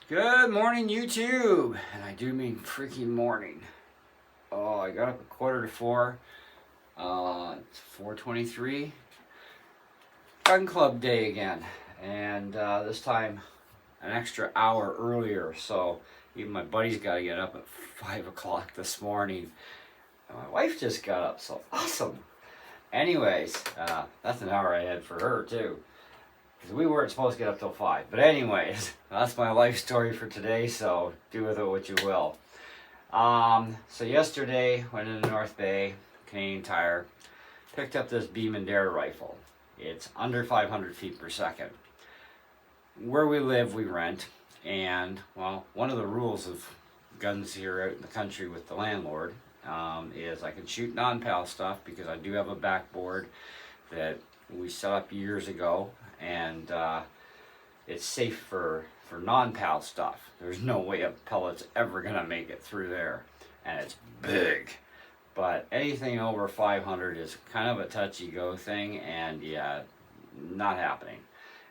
Good morning, YouTube, and I do mean freaking morning. Oh, I got up at 3:45. It's 4:23. Gun club day again, and this time an extra hour earlier. So even my buddy's got to get up at 5 o'clock this morning. And my wife just got up, so awesome. Anyways, that's an hour ahead for her too. Because we weren't supposed to get up till 5. But anyways, that's my life story for today, so do with it what you will. So yesterday, went into North Bay, Canadian Tire, picked up this Beeman dare rifle. It's under 500 feet per second. Where we live, we rent, and, well, one of the rules of guns here out in the country with the landlord is I can shoot non-PAL stuff because I do have a backboard that we set up years ago, and it's safe for non-PAL stuff. There's no way a pellet's ever gonna make it through there, and it's big. But anything over 500 is kind of a touchy-go thing, and yeah, not happening.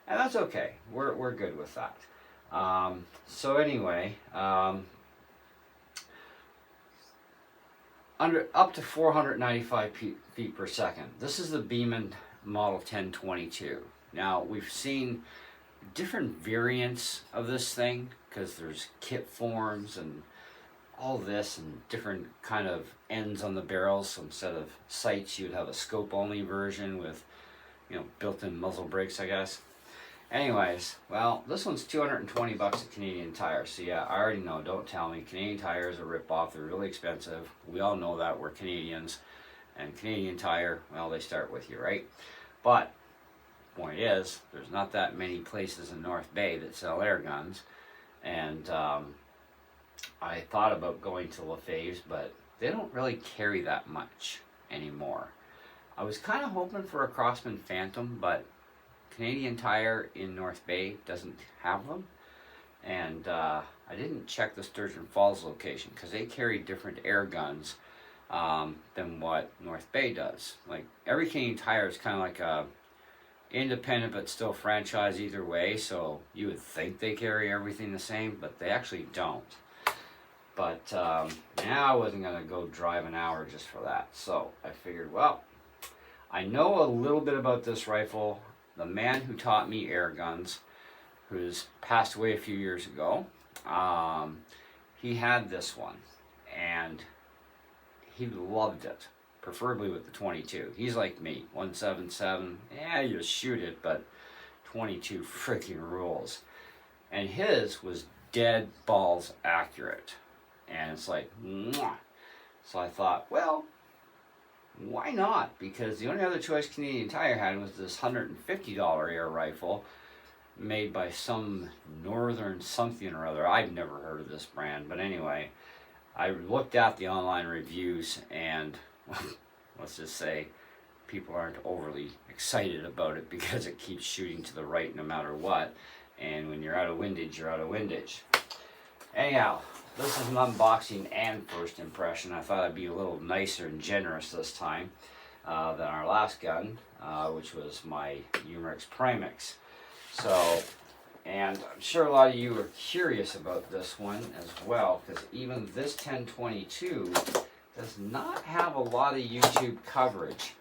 And that's okay. We're good with that. So anyway, up to 495 feet per second. This is the Beeman Model 1022. Now, we've seen different variants of this thing because there's kit forms and all this and different kind of ends on the barrels. So instead of sights, you'd have a scope only version with, built-in muzzle brakes, I guess. Anyways, well, this one's 220 bucks at Canadian Tire. So yeah, I already know, don't tell me. Canadian Tire is a rip-off. They're really expensive. We all know that. We're Canadians. And Canadian Tire, well, they start with you, right? But point is, there's not that many places in North Bay that sell air guns, and I thought about going to Lefebvre's, but they don't really carry that much anymore. I was kind of hoping for a Crossman Phantom, but Canadian Tire in North Bay doesn't have them, and I didn't check the Sturgeon Falls location because they carry different air guns than what North Bay does. Like, every Canadian Tire is kind of like a independent but still franchise either way, so you would think they carry everything the same, but they actually don't. But now I wasn't going to go drive an hour just for that, so I figured, well, I know a little bit about this rifle. The man who taught me air guns, who's passed away a few years ago, he had this one, and he loved it. Preferably with the 22. He's like me, 177. Yeah, you shoot it, but 22 freaking rules. And his was dead balls accurate. And it's like, mwah. So I thought, well, why not? Because the only other choice Canadian Tire had was this $150 air rifle made by some northern something or other. I've never heard of this brand, but anyway, I looked at the online reviews, and let's just say people aren't overly excited about it because it keeps shooting to the right no matter what. And when you're out of windage, you're out of windage. Anyhow, this is an unboxing and first impression. I thought I'd be a little nicer and generous this time than our last gun, which was my Umerix Primix. So, and I'm sure a lot of you are curious about this one as well, because even this 1022 does not have a lot of YouTube coverage.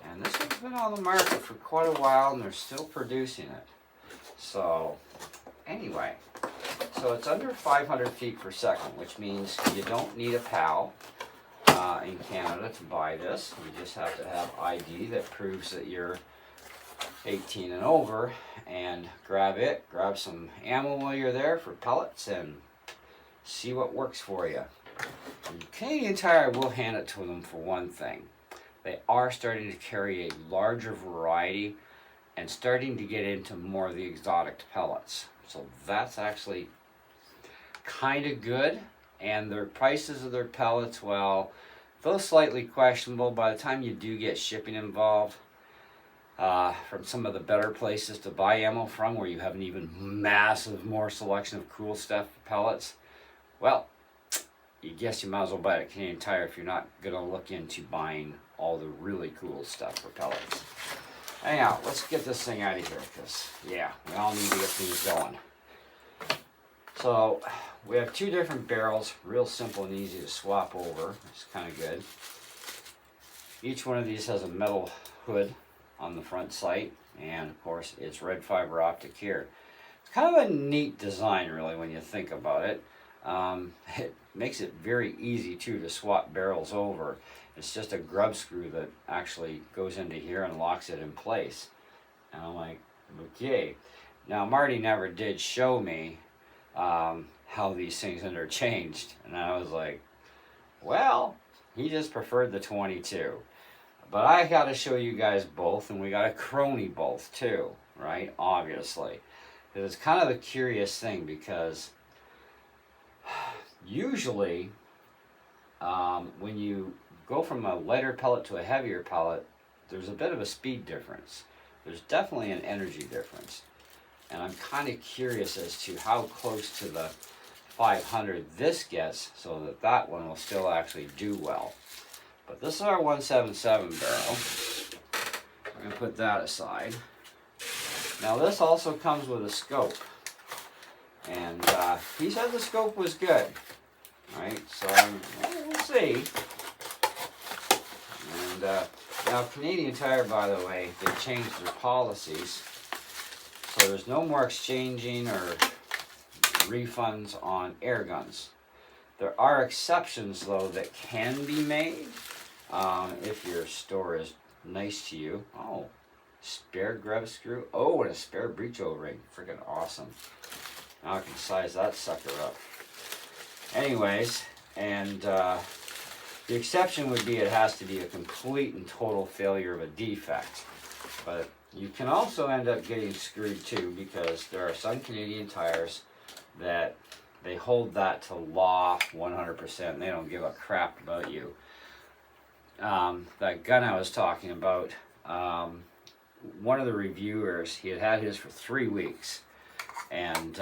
And this has been on the market for quite a while, and they're still producing it. So, anyway, so it's under 500 feet per second, which means you don't need a PAL in Canada to buy this. You just have to have ID that proves that you're 18 and over, and grab some ammo while you're there for pellets, and see what works for you. Canadian Tire, will hand it to them for one thing. They are starting to carry a larger variety and starting to get into more of the exotic pellets. So that's actually kind of good. And their prices of their pellets, well, though slightly questionable, by the time you do get shipping involved from some of the better places to buy ammo from, where you have an even massive more selection of cool stuff for pellets, well, you guess you might as well buy a Canadian Tire if you're not going to look into buying all the really cool stuff for pellets. Anyhow, let's get this thing out of here, because, yeah, we all need to get things going. So we have two different barrels, real simple and easy to swap over. It's kind of good. Each one of these has a metal hood on the front sight, and of course it's red fiber optic here. It's kind of a neat design really when you think about it. It makes it very easy too to swap barrels over. It's just a grub screw that actually goes into here and locks it in place. And I'm like, okay. Now Marty never did show me how these things interchanged, and I was like, well, he just preferred the 22. But I got to show you guys both, and we got a crony both too, right? Obviously. It's kind of a curious thing because usually when you go from a lighter pellet to a heavier pellet, there's a bit of a speed difference. There's definitely an energy difference. And I'm kind of curious as to how close to the 500 this gets so that that one will still actually do well. But this is our 177 barrel. We're going to put that aside. Now this also comes with a scope. And he said the scope was good. Right, so we'll see. And now Canadian Tire, by the way, they changed their policies. So there's no more exchanging or refunds on air guns. There are exceptions though that can be made if your store is nice to you. Oh, spare grub screw. Oh, and a spare breech O-ring. Freaking awesome. Now I can size that sucker up. Anyways, and the exception would be it has to be a complete and total failure of a defect. But you can also end up getting screwed too, because there are some Canadian tires that they hold that to law 100%, and they don't give a crap about you. That gun I was talking about, one of the reviewers, he had his for 3 weeks, and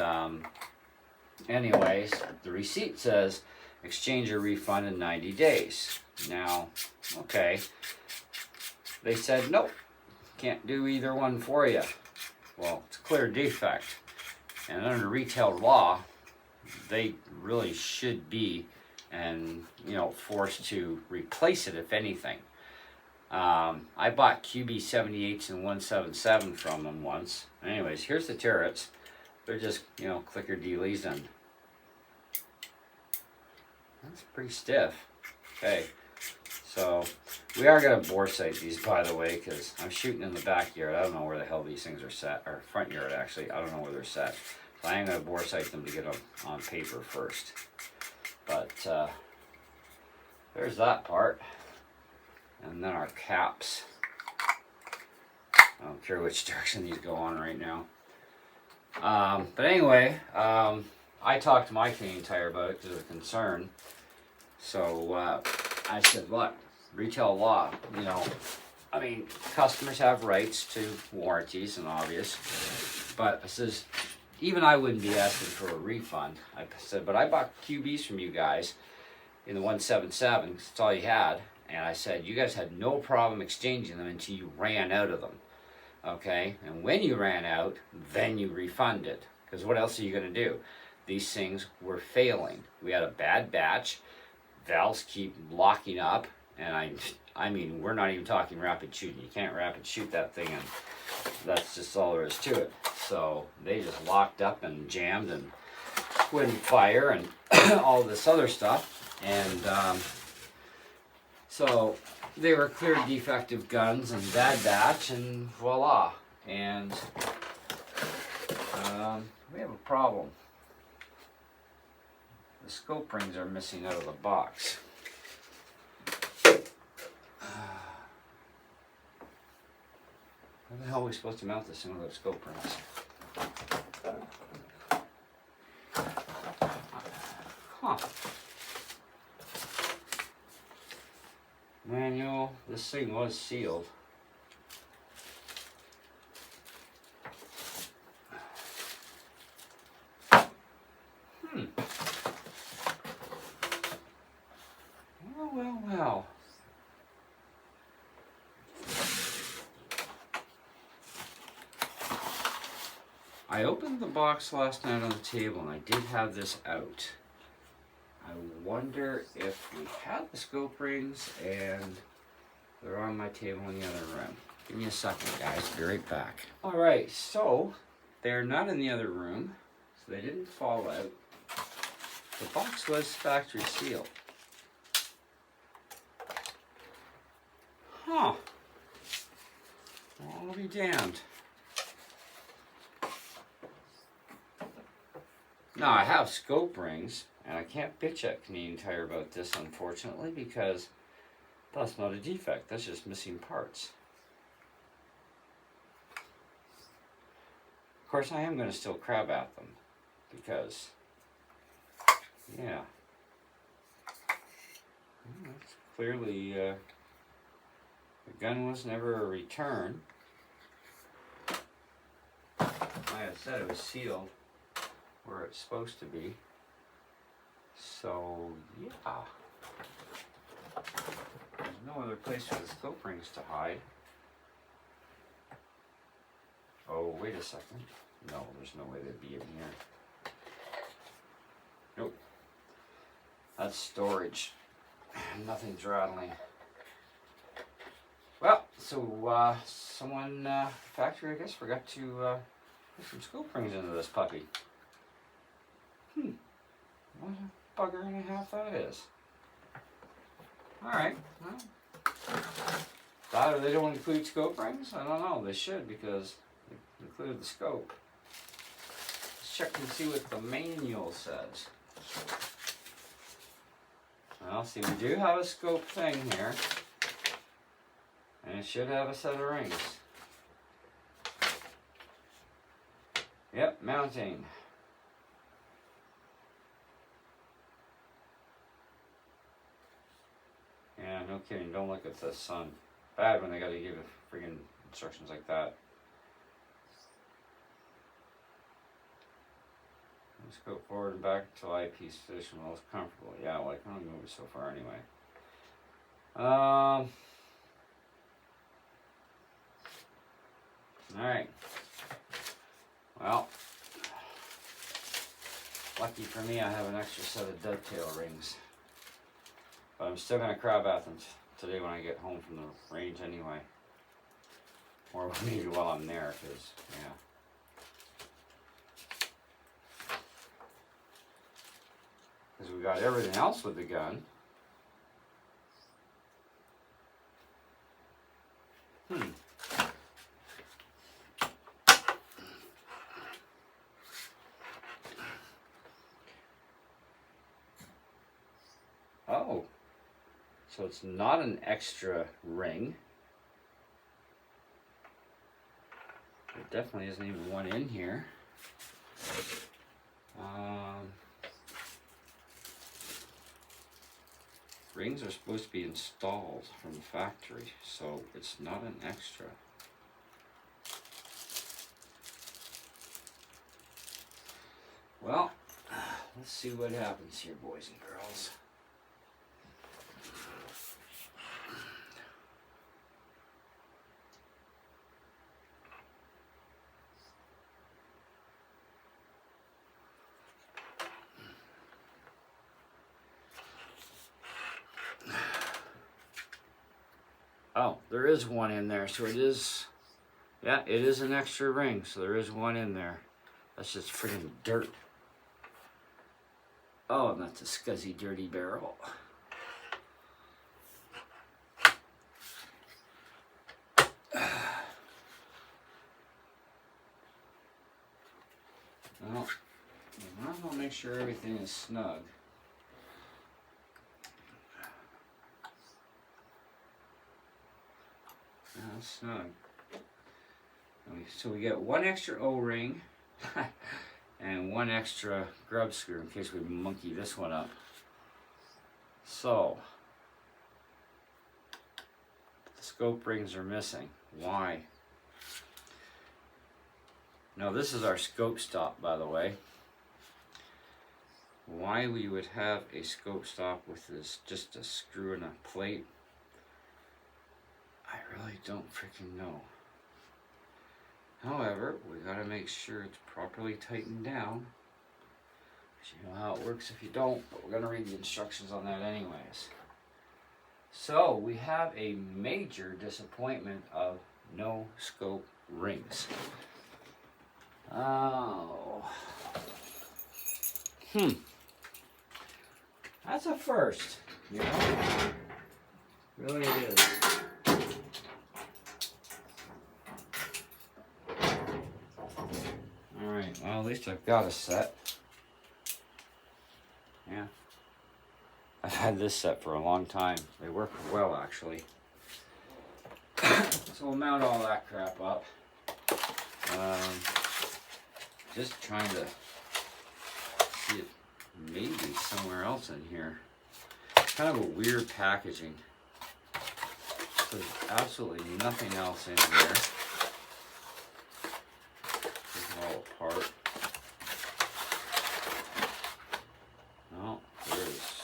anyways, the receipt says exchange or refund in 90 days. Now, okay, they said nope, can't do either one for you. Well, it's a clear defect, and under retail law, they really should be, and forced to replace it if anything. I bought QB78s and 177 from them once. Anyways, here's the turrets. They're just clicker dealies, and that's pretty stiff. Okay, so we are going to bore sight these, by the way, because I'm shooting in the backyard. I don't know where the hell these things are set, or front yard actually. I don't know where they're set. So I am going to bore sight them to get them on paper first. But there's that part. And then our caps. I don't care which direction these go on right now. But anyway, I talked to my Canadian Tire about it because of concern. So I said, look, retail law, customers have rights to warranties and obvious. But I says, even I wouldn't be asking for a refund. I said, but I bought QBs from you guys in the 177, because that's all you had. And I said, you guys had no problem exchanging them until you ran out of them. Okay? And when you ran out, then you refunded. Because what else are you going to do? These things were failing. We had a bad batch. Valves keep locking up. And I mean, we're not even talking rapid shooting. You can't rapid shoot that thing, and that's just all there is to it. So they just locked up and jammed and wouldn't fire and all this other stuff. And so they were clear defective guns and bad batch, and voila. And we have a problem. The scope rings are missing out of the box. How the hell are we supposed to mount this thing with those scope rings? Huh. Manual, this thing was sealed. Well. I opened the box last night on the table and I did have this out. I wonder if we had the scope rings and they're on my table in the other room. Give me a second, guys. Be right back. All right, so they're not in the other room, so they didn't fall out. The box was factory sealed. Huh. Well, I'll be damned. Now, I have scope rings, and I can't bitch at Canadian Tire about this, unfortunately, because that's not a defect. That's just missing parts. Of course, I am going to still crab at them, because, yeah. That's clearly, the gun was never a return. Like I said, it was sealed where it's supposed to be. So, yeah. There's no other place for the scope rings to hide. Oh, wait a second. No, there's no way they'd be in here. Nope. That's storage. Nothing's rattling. Well, so someone, factory, I guess, forgot to put some scope rings into this puppy. What a bugger and a half that is. Alright, well, that or they don't include scope rings? I don't know, they should, because they include the scope. Let's check and see what the manual says. Well, see, we do have a scope thing here, and it should have a set of rings. Yep, mounting. Yeah, no kidding, don't look at the sun. Bad when they gotta give friggin' instructions like that. Let's go forward and back until eyepiece position most comfortable. Yeah, well, I can only move it so far anyway. Alright. Well, lucky for me, I have an extra set of dovetail rings. But I'm still going to crab at them today when I get home from the range anyway. Or maybe while I'm there, because, yeah. Because we got everything else with the gun. Oh. So it's not an extra ring. There definitely isn't even one in here. Rings are supposed to be installed from the factory, so it's not an extra. Well, let's see what happens here, boys and girls. Oh, there is one in there, so it is, yeah, it is an extra ring, so there is one in there. That's just friggin' dirt. Oh, and that's a scuzzy, dirty barrel. Well, we might as well make sure everything is snug. Snug. So we get one extra O-ring and one extra grub screw in case we monkey this one up. So the scope rings are missing. Why? Now this is our scope stop, by the way. Why we would have a scope stop with this just a screw and a plate, I really don't freaking know. However, we gotta make sure it's properly tightened down. You know how it works if you don't, but we're gonna read the instructions on that anyways. So we have a major disappointment of no scope rings. Oh. That's a first, you know? Really it is. Alright, well at least I've got a set. Yeah. I've had this set for a long time. They work well actually. So we'll mount all that crap up. Just trying to see if maybe somewhere else in here. Kind of a weird packaging. There's absolutely nothing else in here. It's all apart. No, there's.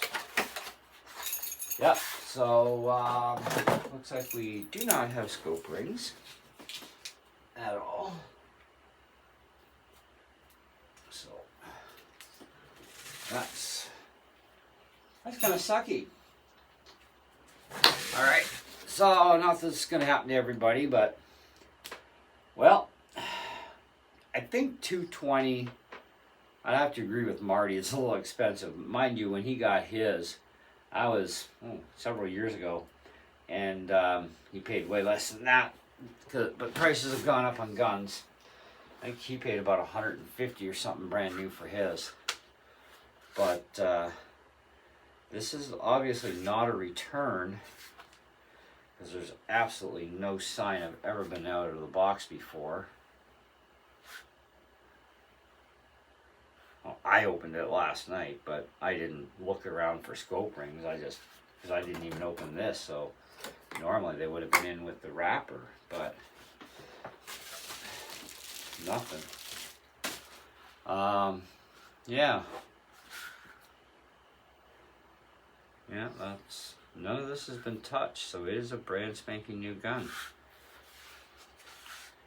Yep. So looks like we do not have scope rings at all. So that's kind of sucky. All right. So not that this is going to happen to everybody, but well, I think 220. I'd have to agree with Marty. It's a little expensive, mind you. When he got his, I was several years ago, and he paid way less than that. But prices have gone up on guns. I think he paid about $150 or something brand new for his. But this is obviously not a return, because there's absolutely no sign of ever been out of the box before. Well, I opened it last night, but I didn't look around for scope rings. Because I didn't even open this, so normally they would have been in with the wrapper, but nothing. Yeah. Yeah, none of this has been touched, so it is a brand spanking new gun.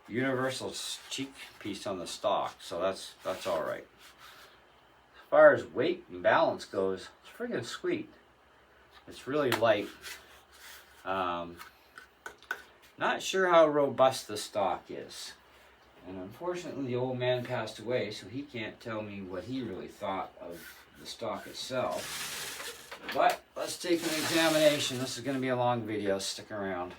Universal cheek piece on the stock, so that's all right. As far as weight and balance goes, it's friggin' sweet. It's really light. Not sure how robust the stock is. And unfortunately the old man passed away, so he can't tell me what he really thought of the stock itself. But let's take an examination. This is going to be a long video. Stick around.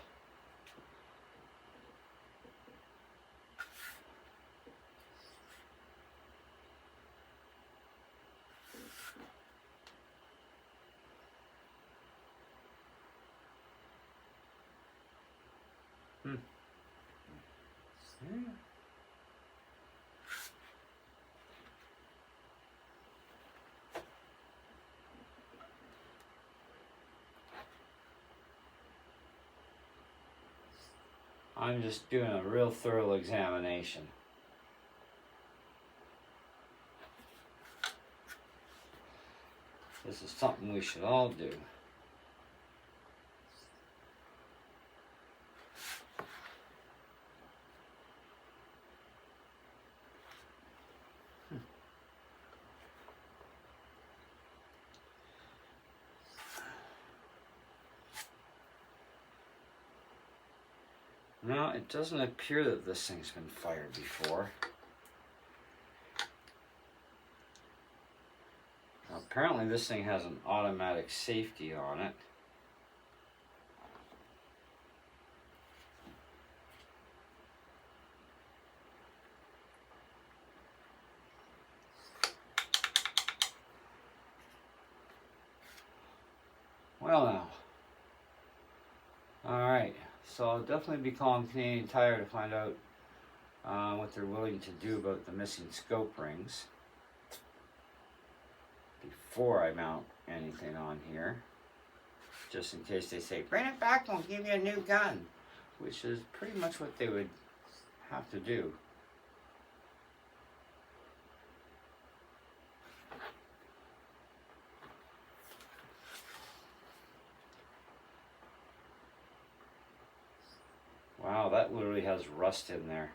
I'm just doing a real thorough examination. This is something we should all do. No, it doesn't appear that this thing's been fired before. Now, apparently this thing has an automatic safety on it. Well now. Alright. So I'll definitely be calling Canadian Tire to find out what they're willing to do about the missing scope rings before I mount anything on here. Just in case they say, bring it back, we'll give you a new gun. Which is pretty much what they would have to do. Wow, that literally has rust in there.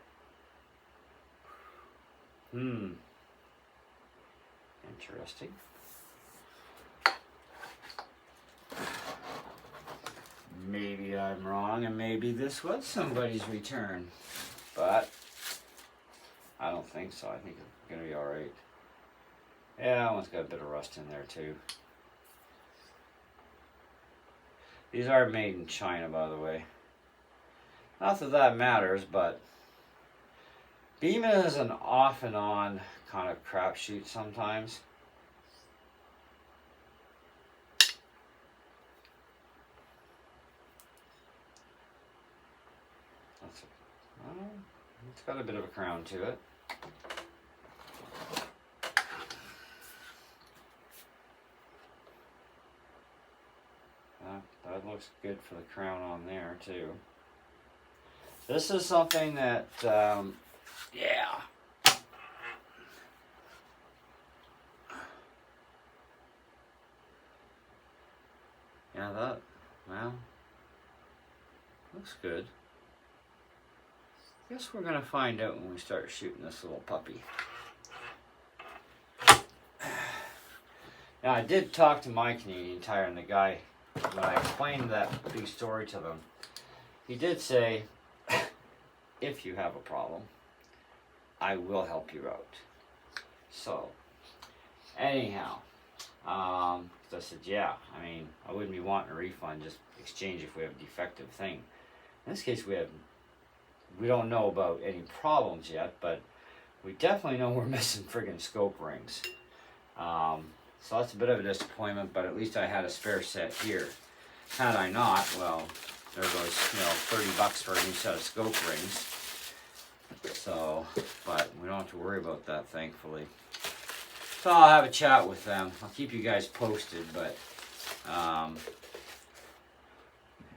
Interesting. Maybe I'm wrong and maybe this was somebody's return. But I don't think so. I think it's going to be alright. Yeah, that one's got a bit of rust in there too. These are made in China, by the way. Not that that matters, but Beeman is an off and on kind of crapshoot sometimes. It's got a bit of a crown to it. That looks good for the crown on there too. This is something that, yeah. Yeah, that, well, looks good. Guess we're gonna find out when we start shooting this little puppy. Now I did talk to my Canadian Tire, and the guy, when I explained that big story to them, he did say, if you have a problem, I will help you out. So, anyhow, I said, yeah, I mean, I wouldn't be wanting a refund, just exchange if we have a defective thing. In this case, we don't know about any problems yet, but we definitely know we're missing friggin' scope rings. So that's a bit of a disappointment, but at least I had a spare set here. Had I not, well, there goes, $30 for a new set of scope rings. So, but we don't have to worry about that, thankfully. So I'll have a chat with them. I'll keep you guys posted, but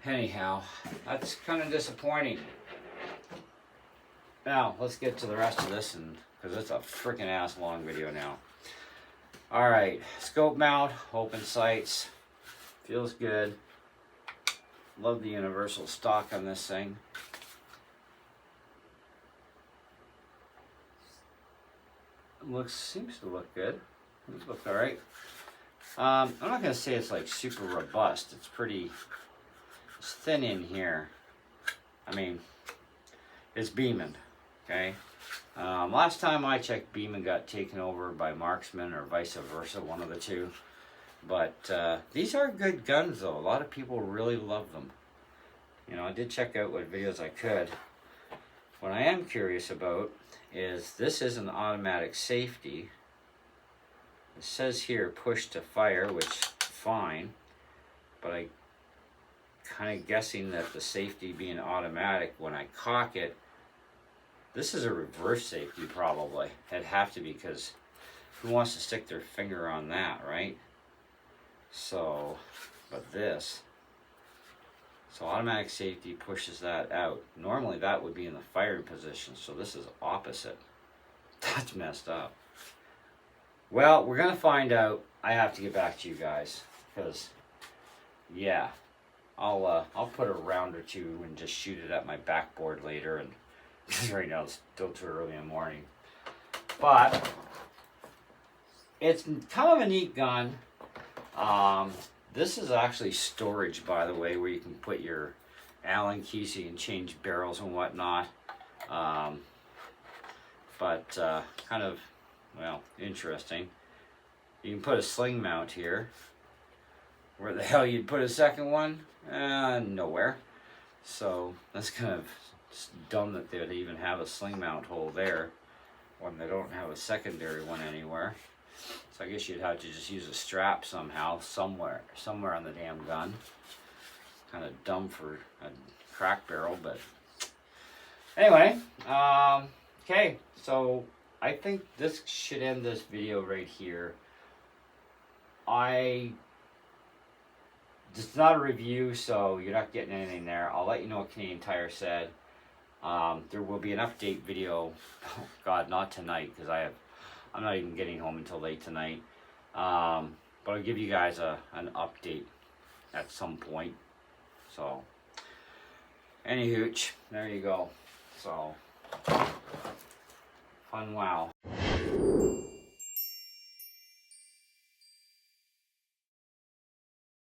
anyhow, that's kind of disappointing. Now, let's get to the rest of this, because it's a freaking ass long video now. Alright, scope mount, open sights, feels good. Love the universal stock on this thing. Seems to look good. It looks alright. I'm not going to say it's like super robust. It's thin in here. I mean, it's Beeman, okay? Last time I checked, Beeman got taken over by Marksman or vice versa, one of the two. But these are good guns though. A lot of people really love them. I did check out what videos I could. What I am curious about is this is an automatic safety. It says here push to fire, which fine, but I kind of guessing that the safety being automatic, when I cock it, this is a reverse safety probably. It'd have to be, because who wants to stick their finger on that, right? So, but this, so automatic safety pushes that out. Normally that would be in the firing position, so this is opposite. That's messed up. Well, we're gonna find out. I have to get back to you guys, because yeah, I'll put a round or two and just shoot it at my backboard later, and right now it's still too early in the morning. But it's kind of a neat gun. This is actually storage, by the way, where you can put your Allen keys so you can change barrels and whatnot. But kind of, well, interesting. You can put a sling mount here. Where the hell you'd put a second one? Nowhere. So that's kind of dumb that they would even have a sling mount hole there when they don't have a secondary one anywhere. So I guess you'd have to just use a strap somehow, somewhere on the damn gun. Kind of dumb for a crack barrel, but anyway, okay, so I think this should end this video right here. It's not a review, so you're not getting anything there. I'll let you know what Canadian Tire said. There will be an update video. Oh God, not tonight, because I'm not even getting home until late tonight. But I'll give you guys an update at some point. So, any hooch, there you go. So, fun wow.